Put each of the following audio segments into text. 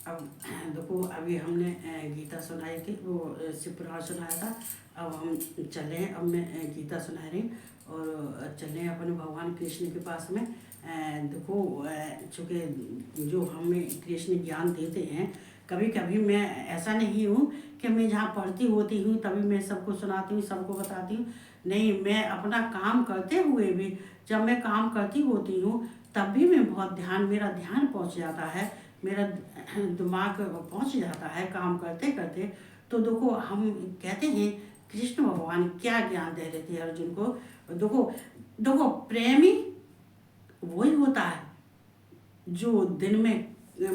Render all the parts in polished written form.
अब देखो, अभी हमने गीता सुनाई थी, वो शिव पुराण सुनाया था। अब हम चले हैं, अब मैं गीता सुना रही हूँ और चले हैं अपने भगवान कृष्ण के पास में। देखो, चूँकि जो हमें कृष्ण ज्ञान देते हैं, कभी कभी मैं ऐसा नहीं हूँ कि मैं जहाँ पढ़ती होती हूँ तभी मैं सबको सुनाती हूँ, सबको बताती हूँ। नहीं, मैं अपना काम करते हुए भी, जब मैं काम करती होती हूँ तब भी मैं बहुत मेरा ध्यान पहुँच जाता है, मेरा दिमाग पहुँच जाता है काम करते करते। तो देखो, हम कहते हैं कृष्ण भगवान क्या ज्ञान दे रहे थे अर्जुन को। देखो, देखो, प्रेमी वही होता है जो दिन में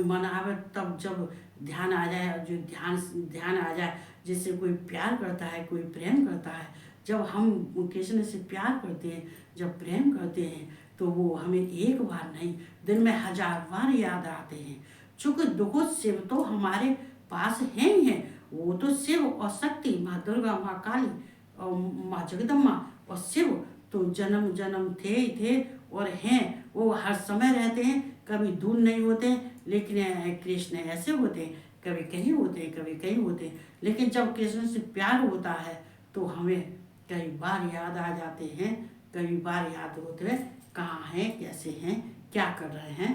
मन आवे तब जब ध्यान आ जाए, और जो ध्यान ध्यान आ जाए, जिससे कोई प्यार करता है, कोई प्रेम करता है। जब हम कृष्ण से प्यार करते हैं, जब प्रेम करते हैं, तो वो हमें एक बार नहीं, दिन में 1000 बार याद आते हैं। चूँकि देखो, शिव तो हमारे पास हैं ही हैं। वो तो शिव और शक्ति, माँ दुर्गा, माँ काली और माँ जगदम्बा और शिव तो जन्म जन्म थे ही थे और हैं। वो हर समय रहते हैं, कभी दूर नहीं होते। लेकिन कृष्ण ऐसे होते हैं, कभी कहीं होते हैं, कभी कहीं होते हैं। लेकिन जब कृष्ण से प्यार होता है तो हमें कई बार याद आ जाते हैं, कई बार याद होते हैं कहाँ हैं, कैसे हैं, क्या कर रहे हैं,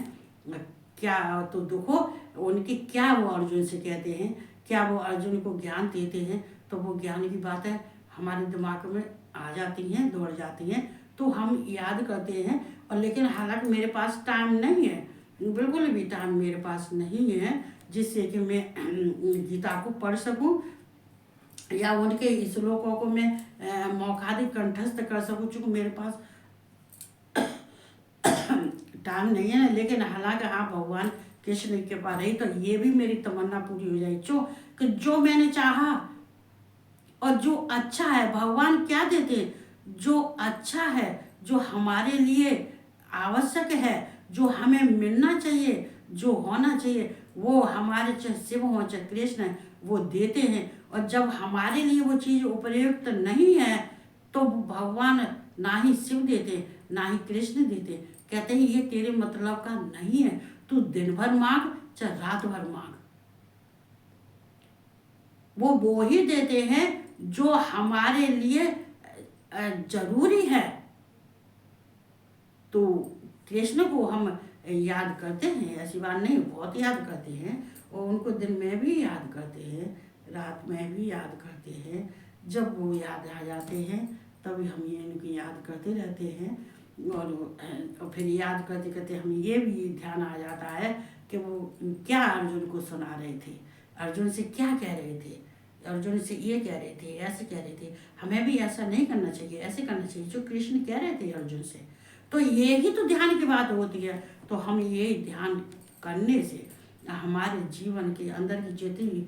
क्या। तो देखो, उनकी क्या वो अर्जुन से कहते हैं, क्या वो अर्जुन को ज्ञान देते हैं, तो वो ज्ञान की बातें हमारे दिमाग में आ जाती हैं, दौड़ जाती हैं, तो हम याद करते हैं। और लेकिन हालांकि मेरे पास टाइम नहीं है, बिल्कुल भी टाइम मेरे पास नहीं है जिससे कि मैं गीता को पढ़ सकूं या उनके श्लोकों को मैं मौखादी कंठस्थ कर सकूं, चूँकि मेरे पास टाइम नहीं है। लेकिन हालांकि हाँ, भगवान कृष्ण के पास रही तो ये भी मेरी तमन्ना पूरी हो जाए, कि जो मैंने चाहा और जो अच्छा है, भगवान क्या देते हैं, जो अच्छा है, जो हमारे लिए आवश्यक है, जो हमें मिलना चाहिए, जो होना चाहिए, वो हमारे चाहे शिव हो चाहे कृष्ण है, वो देते हैं। और जब हमारे लिए वो चीज़ उपयुक्त नहीं है तो भगवान ना ही शिव देते, ना ही कृष्ण देते। कहते हैं ये तेरे मतलब का नहीं है, तू दिन भर मांग चाहे रात भर मांग, वो ही देते हैं जो हमारे लिए जरूरी है। तो कृष्ण को हम याद करते हैं, ऐसी बात नहीं, बहुत याद करते हैं। और उनको दिन में भी याद करते हैं, रात में भी याद करते हैं। जब वो याद आ जाते हैं तभी हम ये इनकी याद करते रहते हैं। और फिर याद करते करते हमें ये भी ध्यान आ जाता है कि वो क्या अर्जुन को सुना रहे थे, अर्जुन से क्या कह रहे थे, अर्जुन से ये कह रहे थे, ऐसे कह रहे थे। हमें भी ऐसा नहीं करना चाहिए, ऐसे करना चाहिए जो कृष्ण कह रहे थे अर्जुन से। तो ये ही तो ध्यान की बात होती है। तो हम ये ध्यान करने से हमारे जीवन के अंदर की जितनी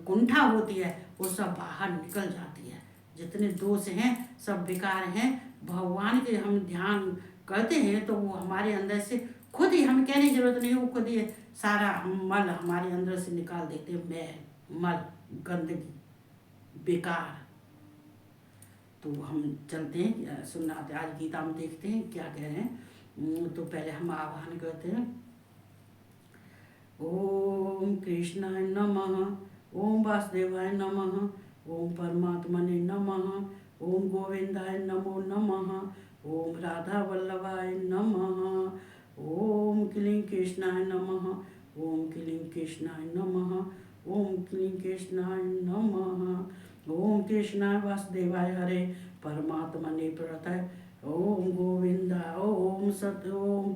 कुंठा होती है वो सब बाहर निकल जाती है। जितने दोष हैं सब बेकार हैं। भगवान के हम ध्यान करते हैं तो वो हमारे अंदर से खुद ही, हमें कहने की जरूरत नहीं, वो खुद ही सारा मल हमारे अंदर से निकाल देते हैं, मल, गंदगी, बेकार। तो हम चलते हैं, सुनाते आज गीता में देखते हैं क्या कह रहे हैं। तो पहले हम आह्वान करते हैं। ओम कृष्णाय नमः, ओम वासुदेवाय नमः, ओम परमात्मने नमः, ओम गोविंदाय नमो नमः, ओम राधा वल्लभाय नमः, ओम क्लीं कृष्णाय नमः, ओम क्लीं कृष्णाय नमः, ओम क्लीं कृष्णाय नमः, ओम कृष्णाय वासुदेवाय हरे परमात्मने प्रणतः, ओम गोविंदा, ओम सत, ओम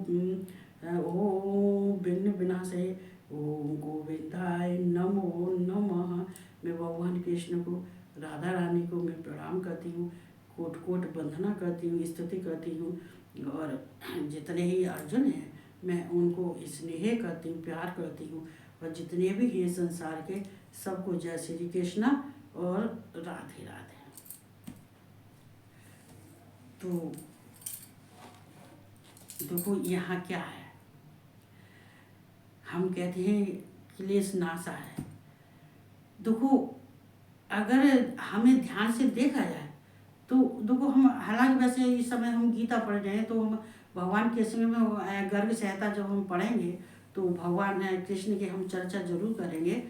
विघ्न विनाशे, ओम गोविंदाय नमो नमः। मैं भगवान कृष्ण को, राधा रानी को मैं प्रणाम करती हूँ, कोट कोट वंदना करती हूँ, स्तुति करती हूँ। और जितने ही अर्जुन हैं मैं उनको स्नेह करती हूँ, प्यार करती हूँ। और जितने भी हैं संसार के सबको जय श्री कृष्ण और राधे राधे। तो देखो यहाँ क्या है, हम कहते हैं क्लेश नाशा है। देखो, अगर हमें ध्यान से देखा जाए तो देखो, हम हालांकि वैसे इस समय हम गीता पढ़ रहे हैं तो हम भगवान के समय में गर्ग संहिता जब हम पढ़ेंगे तो भगवान कृष्ण की हम चर्चा जरूर करेंगे।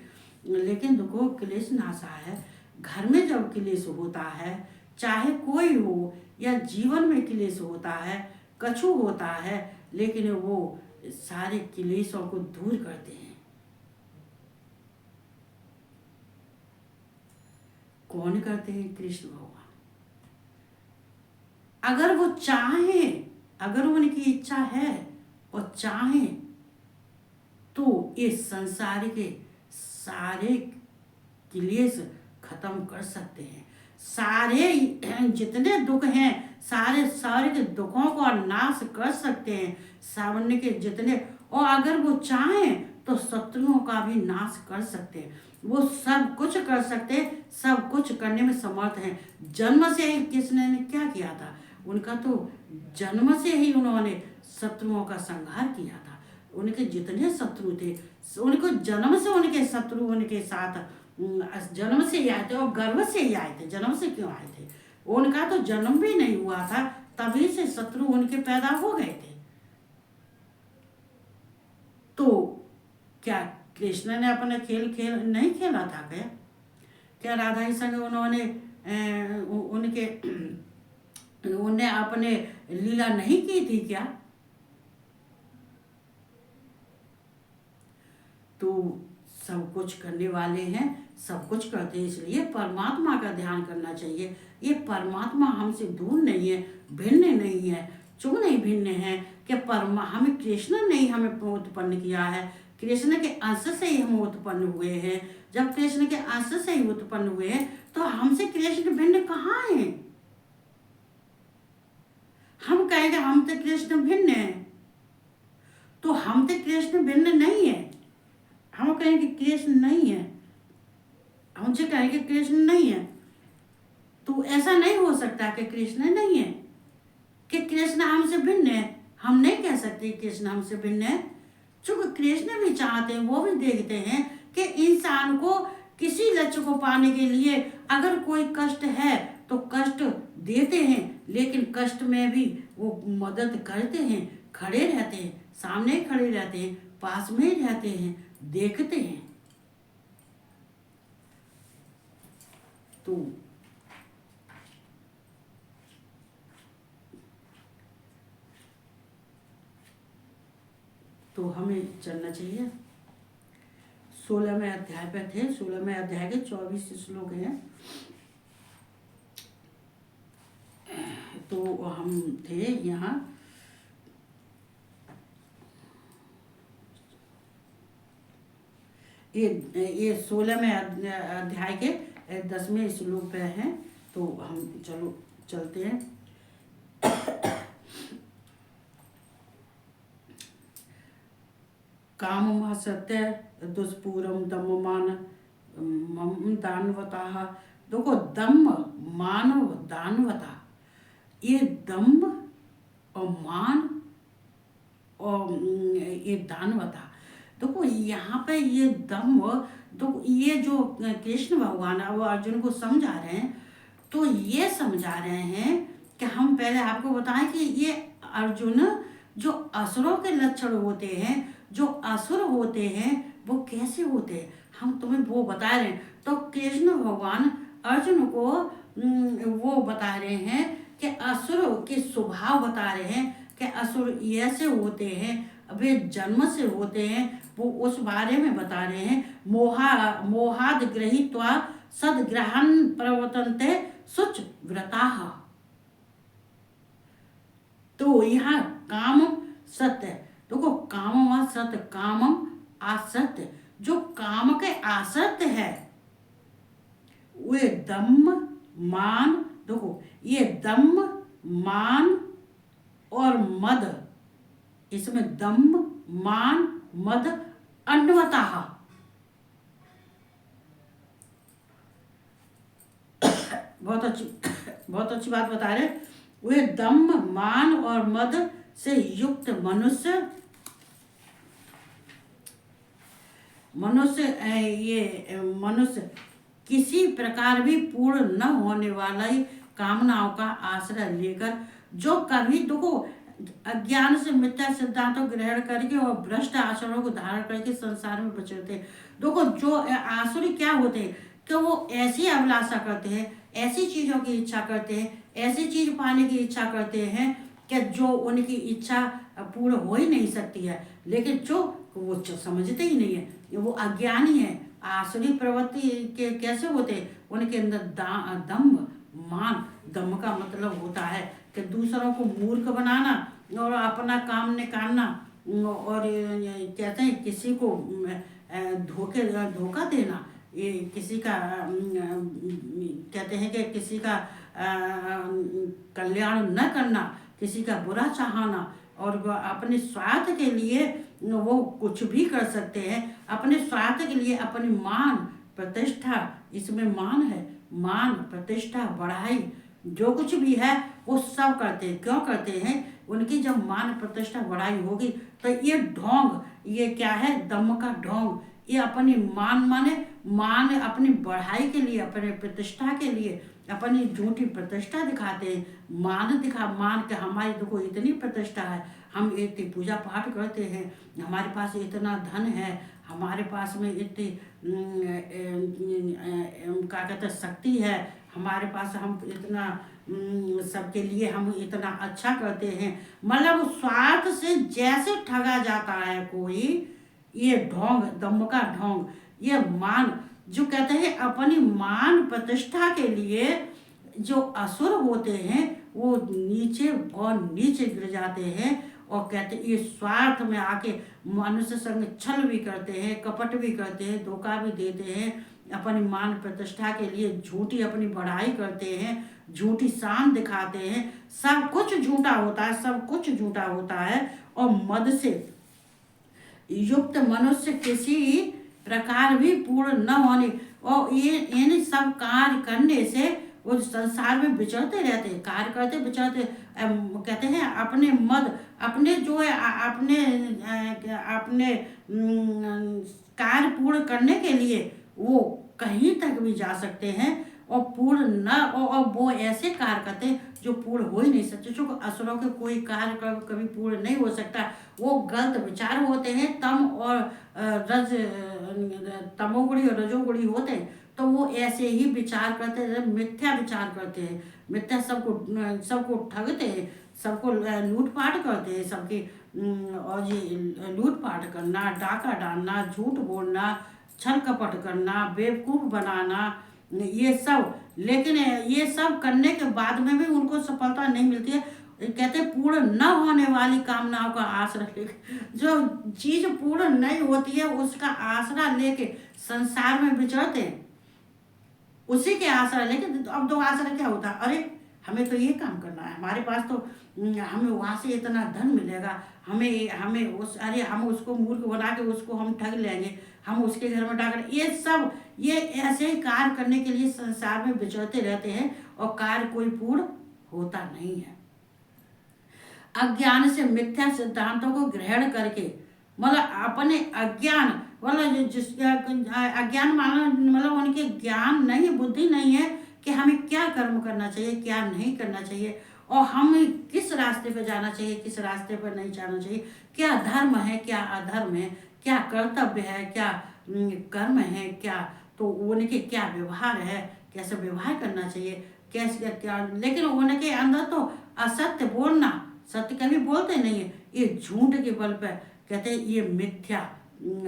लेकिन देखो क्लेश नाशा है। घर में जब क्लेश होता है, चाहे कोई हो या जीवन में क्लेश होता है, कछु होता है, लेकिन वो सारे क्लेशों को दूर करते हैं। कौन करते हैं? कृष्ण भगवान। अगर वो चाहे, अगर उनकी इच्छा है और चाहे, तो इस संसार के सारे क्लेश खत्म कर सकते हैं। सारे जितने दुख हैं, सारे सारे के दुखों को नाश कर सकते हैं। सामने के जितने, और अगर वो चाहें तो शत्रुओं का भी नाश कर सकते हैं। वो सब कुछ कर सकते हैं, सब कुछ करने में समर्थ हैं। जन्म से ही कृष्ण ने क्या किया था? उनका तो जन्म से ही उन्होंने शत्रुओं का संहार किया था। उनके जितने शत्रु थे, उनको जन्म से उनके शत्रु उनके साथ जन्म से ही आए थे, और गर्भ से ही आए थे। जन्म से क्यों आए थे? उनका तो जन्म भी नहीं हुआ था, तभी से शत्रु उनके पैदा हो गए थे। तो क्या कृष्ण ने अपना खेल नहीं खेला था क्या? क्या राधा ही संग उन्होंने उन्हें अपने लीला नहीं की थी क्या? तो सब कुछ करने वाले हैं, सब कुछ करते हैं, इसलिए परमात्मा का ध्यान करना चाहिए। ये परमात्मा हमसे दूर नहीं है, भिन्न नहीं है। क्यों नहीं भिन्न है? कि हमें कृष्ण ने हमें उत्पन्न किया है। कृष्ण के अंश से ही हम उत्पन्न हुए हैं। जब कृष्ण के अंश से ही उत्पन्न हुए हैं, तो हमसे कृष्ण भिन्न कहाँ है? हम कहेंगे हम तो कृष्ण भिन्न है, तो हम तो कृष्ण भिन्न नहीं है। हम कहेंगे कृष्ण नहीं है, हमसे कहेंगे कृष्ण नहीं है, तो ऐसा नहीं हो सकता कि कृष्ण नहीं है, कि कृष्ण हमसे भिन्न है। हम नहीं कह सकते कृष्ण हमसे भिन्न है, चूंकि कृष्ण भी चाहते हैं, वो भी देखते हैं कि इंसान को किसी लक्ष्य को पाने के लिए अगर कोई कष्ट है तो कष्ट देते हैं, लेकिन कष्ट में भी वो मदद करते हैं, खड़े रहते हैं, सामने खड़े रहते हैं, पास में रहते हैं, देखते हैं। तो हमें चलना चाहिए। 16वें अध्याय पे थे। 16वें अध्याय के 24 श्लोक हैं। तो हम थे यहाँ ये 16वें अध्याय के 10वें श्लोक पे हैं। तो हम चलो चलते हैं। काम सत्य दुष्पूरम दम्मान दानवता। देखो दम्भ मानव दानवता, ये दम्भ और मान और ये दानवता। देखो यहाँ पे ये दम्भ, तो ये जो कृष्ण भगवान अब अर्जुन को समझा रहे हैं, तो ये समझा रहे हैं कि हम पहले आपको बताएं कि ये अर्जुन जो असुरों के लक्षण होते हैं, जो असुर होते हैं वो कैसे होते हैं, हम तुम्हें वो बता रहे हैं। तो कृष्ण भगवान अर्जुन को वो बता रहे हैं कि असुर के स्वभाव बता रहे हैं कि असुर ऐसे होते हैं, वे जन्म से होते हैं, वो उस बारे में बता रहे हैं। मोहाद गृहीत्वा सद्ग्रहण प्रवर्तन्ते शुच व्रताः। तो यहाँ काम सत्य, देखो काम सत्य, कामम आसत्य, जो काम के आसक्त है वे दम्भ मान, देखो ये दम्भ मान और मद, इसमें दम्भ मान मद अन्वता। बहुत अच्छी बात बता रहे। वे दम्भ मान और मद से युक्त मनुष्य किसी प्रकार भी पूर्ण न होने वाली कामनाओं का आश्रय लेकर जो कभी देखो अज्ञान से मिथ्या सिद्धांतों को ग्रहण करके और भ्रष्ट आचरणों को धारण करके संसार में विचरते हैं। देखो जो आसुरी क्या होते हैं कि वो ऐसी अभिलाषा करते हैं, ऐसी चीजों की इच्छा करते हैं, ऐसी चीज पाने की इच्छा करते हैं कि जो उनकी इच्छा पूर्ण हो ही नहीं सकती है। लेकिन जो वो समझते ही नहीं है, वो अज्ञानी है। आसुरी प्रवृत्ति के कैसे होते हैं? उनके अंदर दम्भ मान, दम्भ का मतलब होता है कि दूसरों को मूर्ख बनाना और अपना काम निकालना, और कहते हैं किसी को धोखा देना, ये किसी का कहते हैं कि किसी का कल्याण न करना, किसी का बुरा चाहना, और अपने स्वार्थ के लिए वो कुछ भी कर सकते हैं। अपने स्वार्थ के लिए अपनी मान प्रतिष्ठा, इसमें मान है, मान प्रतिष्ठा बढ़ाई, जो कुछ भी है वो सब करते हैं। क्यों करते हैं? उनकी जब मान प्रतिष्ठा बढ़ाई होगी तो ये ढोंग, ये क्या है? दम का ढोंग। ये अपनी मान अपनी बढ़ाई के लिए, अपने प्रतिष्ठा के लिए अपनी झूठी प्रतिष्ठा दिखाते हैं। मान के हमारी देखो इतनी प्रतिष्ठा है, हम इतनी पूजा पाठ करते हैं, हमारे पास इतना धन है, हमारे पास में इतनी क्या कहते हैं शक्ति है, हमारे पास हम इतना सबके लिए हम इतना अच्छा करते हैं। मतलब स्वार्थ से जैसे ठगा जाता है कोई, ये ढोंग, दम्भ का ढोंग, ये मान, जो कहते हैं अपनी मान प्रतिष्ठा के लिए जो असुर होते हैं वो नीचे और नीचे गिर जाते हैं। और कहते हैं ये स्वार्थ में आके मनुष्य संग छल भी करते हैं, कपट भी करते हैं, धोखा भी देते हैं, अपनी मान प्रतिष्ठा के लिए झूठी अपनी बढ़ाई करते हैं, झूठी शान दिखाते हैं। सब कुछ झूठा होता है, सब कुछ झूठा होता है। और मद से युक्त मनुष्य किसी प्रकार भी पूर्ण न होने, और ये इन सब कार्य करने से वो संसार में विचरते रहते हैं, कार्य करते विचरते। कहते हैं अपने मद, अपने जो है अपने कार्य पूर्ण करने के लिए वो कहीं तक भी जा सकते हैं, और पूर्ण न, और वो ऐसे कार्य करते हैं जो पूर्ण हो ही नहीं सकते। जो असुरों के कोई कार्य कभी पूर्ण नहीं हो सकता। वो गलत विचार होते हैं, तमोगुणी और रजोगुणी होते हैं, तो वो ऐसे ही विचार करते हैं, मिथ्या विचार करते हैं, मिथ्या सबको ठगते हैं, सबको लूटपाट करते हैं, सबकी और ये लूटपाट करना, डाका डालना, झूठ बोलना, छल कपट करना, बेवकूफ़ बनाना, ये सब। लेकिन ये सब करने के बाद में भी उनको सफलता नहीं मिलती है। कहते हैं पूर्ण न होने वाली कामनाओं का आसरा लेके, जो चीज पूर्ण नहीं होती है उसका आसरा लेके संसार में विचरते हैं, उसी के आसरा लेके। अब दो आसरा क्या होता है? अरे हमें तो ये काम करना है, हमारे पास तो हमें वहां से इतना धन मिलेगा, हम उसको मूर्ख बना के उसको हम ठग लेंगे, हम उसके घर में डाकर, ये ऐसे ही कार्य करने के लिए संसार में विचरते रहते हैं, और कार्य कोई पूर्ण होता नहीं है। अज्ञान से मिथ्या सिद्धांतों को ग्रहण करके, मतलब अपने अज्ञान, मतलब जिस अज्ञान मतलब उनके ज्ञान नहीं, बुद्धि नहीं है कि हमें क्या कर्म करना चाहिए, क्या नहीं करना चाहिए, और हमें किस रास्ते पर जाना चाहिए, किस रास्ते पर नहीं जाना चाहिए, क्या धर्म है, क्या अधर्म है, क्या कर्तव्य है, क्या कर्म है, क्या तो उनके क्या व्यवहार है, कैसे व्यवहार करना चाहिए, कैसे क्या। लेकिन उनके अंदर तो असत्य बोलना, सत्य कभी बोलते नहीं है, ये झूठ के बल पर कहते हैं ये मिथ्या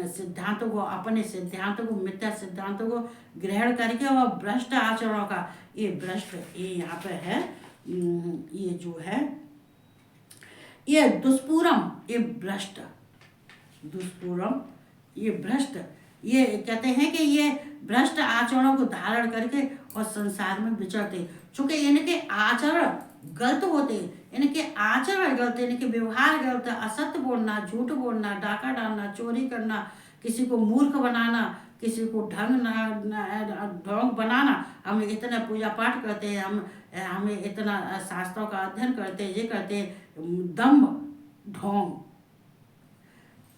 सिद्धांतों को, अपने सिद्धांतों को, मिथ्या सिद्धांतों को ग्रहण करके और भ्रष्ट आचरणों का, ये भ्रष्ट, ये यहाँ पे है, ये जो है ये दुष्पूरम, ये भ्रष्ट, दुष्पूरम, ये भ्रष्ट, ये कहते हैं कि ये भ्रष्ट आचरणों को धारण करके और संसार में विचरते, चूंकि इनके आचरण गलत होते, इनके आचरण गलत, इनके व्यवहार गलत, असत्य बोलना, झूठ बोलना, डाका डालना, चोरी करना, किसी को मूर्ख बनाना, किसी को ढोंग बनाना। हम इतना पूजा पाठ करते हैं, हमें इतना शास्त्रों का अध्ययन करते हैं, ये करते हैं, दम्भ ढोंग।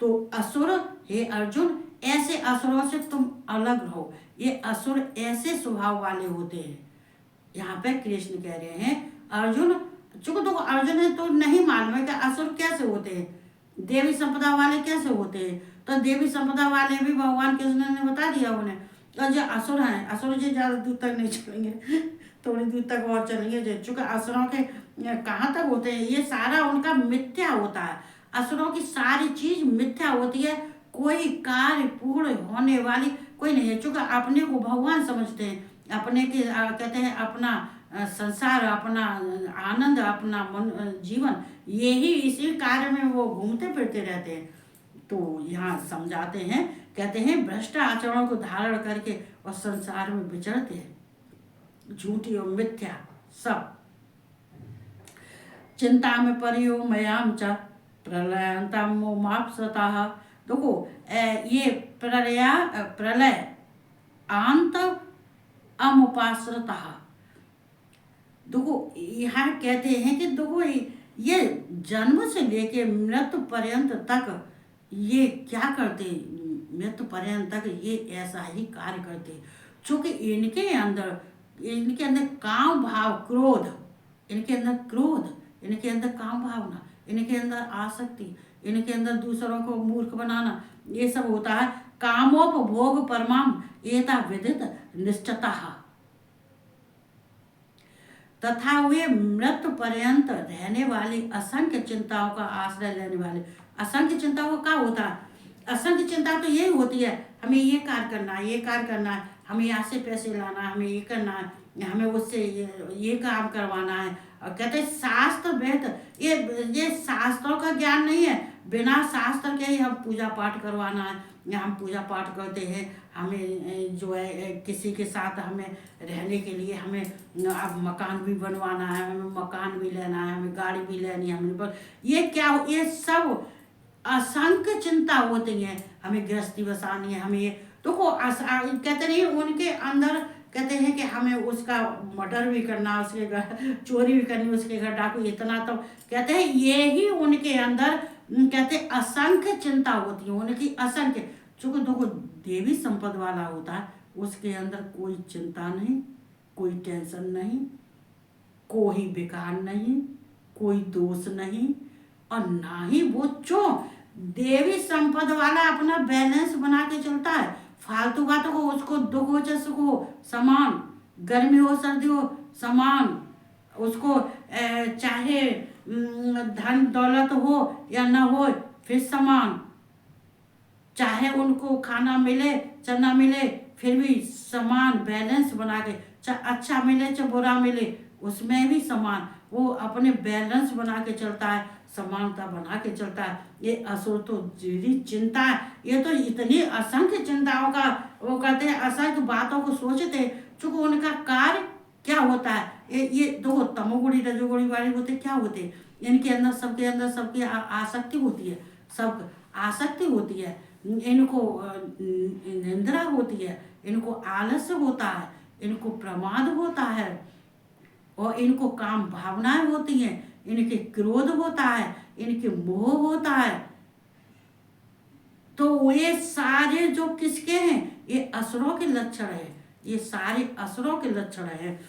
तो असुर, हे अर्जुन, ऐसे असुरों से तुम अलग रहो। ये असुर ऐसे स्वभाव वाले होते हैं। यहाँ पे कृष्ण कह रहे हैं अर्जुन, चूंकि देखो अर्जुन ने तो नहीं मालूम है कि असुर कैसे होते हैं, देवी संपदा वाले कैसे होते हैं। तो देवी संपदा वाले भी भगवान कृष्ण ने बता दिया उन्हें। तो जो असुर हैं, असुर जी ज्यादा दूर तक नहीं चलेंगे, थोड़ी दूर तक और चलेंगे। जो चूंकि असुरों के कहाँ तक होते हैं, ये सारा उनका मिथ्या होता है। असुरों की सारी चीज मिथ्या होती है, कोई कार्य पूर्ण होने वाली कोई नहीं है। चूंकि अपने को भगवान समझते हैं, अपने के कहते हैं अपना संसार, अपना आनंद, अपना मन जीवन, यही इसी कार्य में वो घूमते फिरते रहते हैं। तो यहाँ समझाते हैं, कहते हैं भ्रष्ट आचरणों को धारण करके और संसार में विचरते हैं, झूठी और मिथ्या सब। चिंता में परियो मयाम च प्रलयंतम मापसतः। देखो ये प्रलय अंत अमुपाश्रतः। देखो यहाँ कहते हैं कि देखो ये जन्म से लेके मृत्यु पर्यंत तक ये क्या करते, मृत्यु पर्यंत तक ये ऐसा ही कार्य करते, चूंकि इनके अंदर काम भाव क्रोध, इनके अंदर क्रोध, इनके अंदर काम भावना, इनके अंदर आसक्ति, इनके अंदर दूसरों को मूर्ख बनाना, ये सब होता है। कामोपभोग परमाम एता विदित निष्ठता तथा वे मृत्यु पर्यंत रहने वाली असंख्य चिंताओं का आश्रय लेने वाले। असंख्य चिंताओं का क्या होता है? असंख्य चिंता तो यही होती है, हमें ये कार्य करना है, ये कार्य करना है, हमें यहाँ से पैसे लाना है, हमें ये करना है, हमें उससे ये काम करवाना है। और कहते हैं शास्त्र बेहतर, ये शास्त्रों का ज्ञान नहीं है, बिना शास्त्र के ही हम पूजा पाठ करवाना है। हम पूजा पाठ करते हैं, हमें जो है किसी के साथ हमें रहने के लिए हमें अब मकान भी बनवाना है, हमें मकान भी लेना है, हमें गाड़ी भी लेनी है, हमें ये क्या, ये सब असंख्य चिंता होती है। हमें गृहस्थी बसानी है, हमें ये तो कहते नहीं उनके अंदर, कहते हैं कि हमें उसका मर्डर भी करना, उसके घर चोरी भी करनी, उसके घर डाकू, इतना तो कहते हैं ये ही उनके अंदर कहते असंख्य चिंता होती है उनकी, असंख्य। चूंकि देखो देवी संपद वाला होता है, उसके अंदर कोई चिंता नहीं, कोई टेंशन नहीं, कोई बेकार नहीं, कोई दोष नहीं, और ना ही वो देवी संपद वाला अपना बैलेंस बना के चलता है। फालतू बातों को, उसको दुख हो चाहे सुख हो समान, गर्मी हो सर्दी हो समान, उसको चाहे धन दौलत हो या ना हो फिर समान, चाहे उनको खाना मिले चाहे ना मिले फिर भी समान बैलेंस बना के, चाहे अच्छा मिले चाहे बुरा मिले उसमें भी समान, वो अपने बैलेंस बना के चलता है, समानता बना के चलता है। ये असुर तो जीरी चिंता है, ये तो इतनी असंख्य चिंताओं का वो करते हैं, असंख्य बातों को सोचते हैं, चूंकि उनका कार्य क्या होता है। ये दो तमोगुणी रजोगुणी वाले होते क्या होते, इनके अंदर सबकी आसक्ति होती है, सब आसक्ति होती है, इनको निंद्रा होती है, इनको आलस्य होता है, इनको प्रमाद होता है, और इनको काम भावनाएं होती हैं, इनके क्रोध होता है, इनके मोह होता है। तो ये सारे जो किसके हैं, ये असुरों के लक्षण है, ये सारे असुरों के लक्षण है।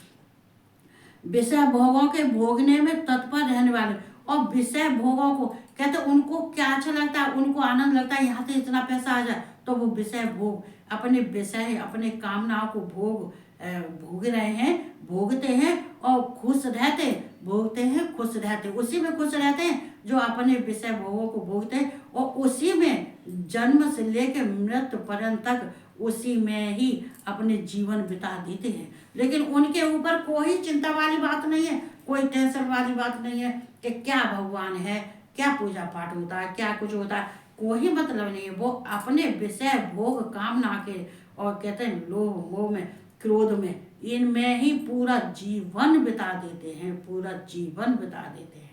विषय भोगों के भोगने में तत्पर रहने वाले, और विषय भोगों को कहते उनको क्या अच्छा लगता है, उनको आनंद लगता है यहाँ से इतना पैसा आ जाए, तो वो विषय भोग, अपने विषय अपने कामनाओं को भोग रहे हैं, भोगते हैं और खुश रहते, भोगते हैं खुश रहते, उसी में खुश रहते हैं जो अपने विषय भोगों को भोगते हैं, और उसी में जन्म से लेकर मृत्यु पर्यंत तक उसी में ही अपने जीवन बिता देते हैं। लेकिन उनके ऊपर कोई चिंता वाली बात नहीं है, कोई टेंशन वाली बात नहीं है कि क्या भगवान है, क्या पूजा पाठ होता है, क्या कुछ होता है, कोई मतलब नहीं है। वो अपने विषय भोग कामना के और कहते हैं लोभ मोह में क्रोध में इनमें ही पूरा जीवन बिता देते हैं, पूरा जीवन बिता देते हैं।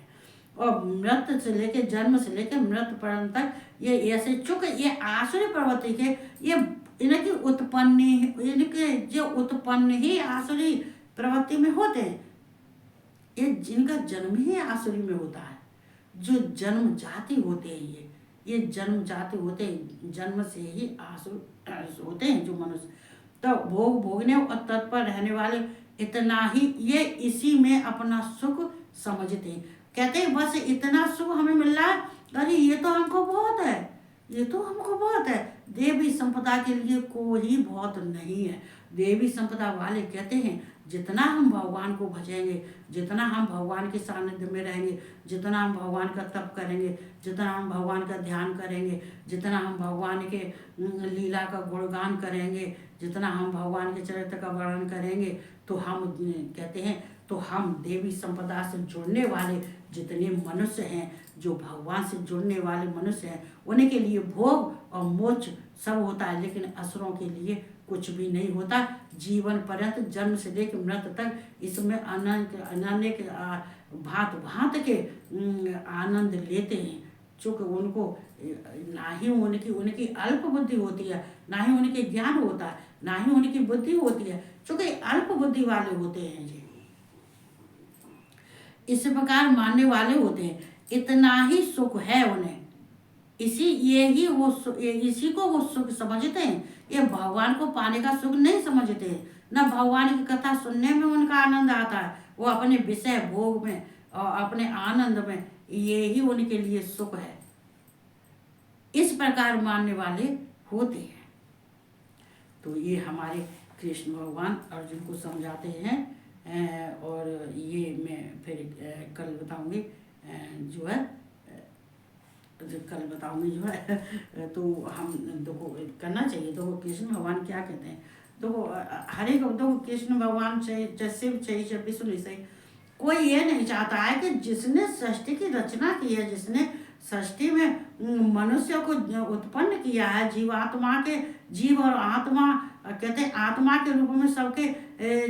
और मृत्यु से लेके जन्म से लेके मृत्यु पर्यंत तक ये ऐसे, चूंकि ये आसुरी प्रवृत्ति के ये इनकी इनके जो उत्पन्न ही आसुरी प्रवृत्ति में होते हैं, ये जिनका जन्म ही आसुरी में होता है, जो जन्म जाति होते हैं, ये जन्म जाति होते हैं, जन्म से ही आसुर होते हैं जो मनुष्य। तो भोग भोगने और तत्पर रहने वाले, इतना ही ये इसी में अपना सुख समझते हैं। कहते हैं बस इतना सुख हमें मिल रहा है, अरे ये तो हमको बहुत है, ये तो हमको बहुत है। देवी संपदा के लिए कोई बहुत नहीं है। देवी संपदा वाले कहते हैं जितना हम भगवान को भजेंगे, जितना हम भगवान के सानिध्य में रहेंगे, जितना हम भगवान का तप करेंगे, जितना हम भगवान का ध्यान करेंगे, जितना हम भगवान के लीला का गुणगान करेंगे, जितना हम भगवान के चरित्र का वर्णन करेंगे, तो हम कहते हैं तो हम देवी संपदा से जुड़ने वाले जितने मनुष्य हैं, जो भगवान से जुड़ने वाले मनुष्य हैं, उन्हीं के लिए भोग और मोक्ष सब होता है, लेकिन असुरों के लिए कुछ भी नहीं होता। जीवन पर्यंत जन्म से लेकर मृत्यु तक इसमें अनेक भांत भांत के आनंद लेते हैं। चूँकि उनको ना ही उनकी अल्प बुद्धि होती है, ना ही उनके ज्ञान होता है, ना ही उनकी बुद्धि होती है, चूँकि अल्प बुद्धि वाले होते हैं जी, इस प्रकार मानने वाले होते हैं। इतना ही सुख है उन्हें, इसी को वो सुख समझते हैं। ये भगवान को पाने का सुख नहीं समझते हैं, न भगवान की कथा सुनने में उनका आनंद आता है। वो अपने विषय भोग में और अपने आनंद में, ये ही उनके लिए सुख है। इस प्रकार मानने वाले होते हैं। तो ये हमारे कृष्ण भगवान अर्जुन को समझाते हैं। और ये मैं फिर कल बताऊंगी, जो है तो हम देखो करना चाहिए। देखो कृष्ण भगवान क्या कहते हैं, देखो हर एक देखो कृष्ण भगवान शिव चाहिए विष्णु सही, कोई ये नहीं चाहता है कि जिसने सृष्टि की रचना की है, जिसने सृष्टि में मनुष्य को उत्पन्न किया है, जीव और आत्मा, कहते हैं आत्मा के रूप में सबके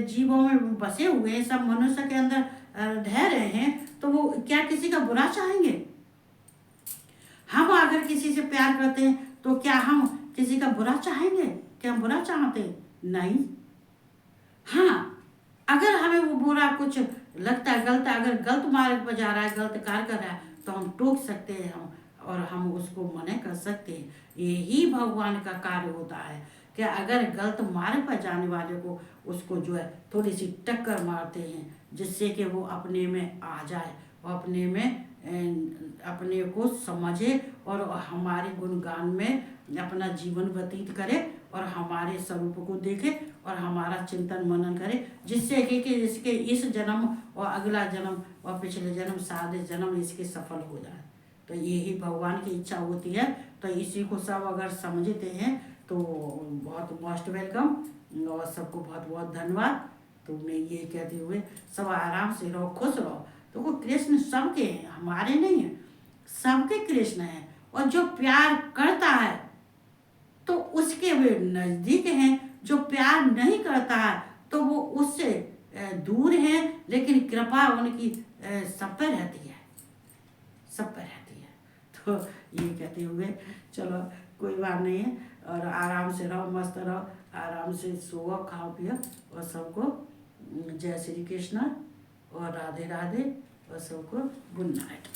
जीवों में बसे हुए हैं, सब मनुष्य के अंदर रह रहे हैं, तो वो क्या किसी का बुरा चाहेंगे? हम अगर किसी से प्यार करते हैं तो क्या हम किसी का बुरा चाहेंगे? क्या हम बुरा चाहते? नहीं। हाँ, अगर हमें वो बुरा कुछ लगता है, अगर गलत मार्ग पर जा रहा है, गलत कार्य कर रहा है, तो हम टोक सकते हैं, और हम उसको मना कर सकते हैं। यही भगवान का कार्य होता है कि अगर गलत मार्ग पर जाने वाले को उसको जो है थोड़ी सी टक्कर मारते हैं, जिससे कि वो अपने में आ जाए और अपने को समझे और हमारे गुणगान में अपना जीवन व्यतीत करे और हमारे स्वरूप को देखे और हमारा चिंतन मनन करे, जिससे कि इसके इस जन्म और अगला जन्म और पिछले जन्म सारे जन्म इसके सफल हो जाए। तो यही भगवान की इच्छा होती है। तो इसी को सब अगर समझते हैं तो बहुत मोस्ट वेलकम, और सबको बहुत बहुत धन्यवाद। तो मैं ये कहते हुए सब आराम से रहो, खुश रहो। तो वो कृष्ण सबके हैं, हमारे नहीं है, सबके कृष्ण हैं। और जो प्यार करता है तो उसके वे नजदीक हैं, जो प्यार नहीं करता है तो वो उससे दूर है, लेकिन कृपा उनकी सब पर रहती है, सब पर रहती है। तो ये कहते हुए चलो कोई बात नहीं है, और आराम से रहो, मस्त रहो, आराम से सोओ, खाओ पियो, और सबको जय श्री कृष्ण और राधे राधे, और सबको गुड नाइट।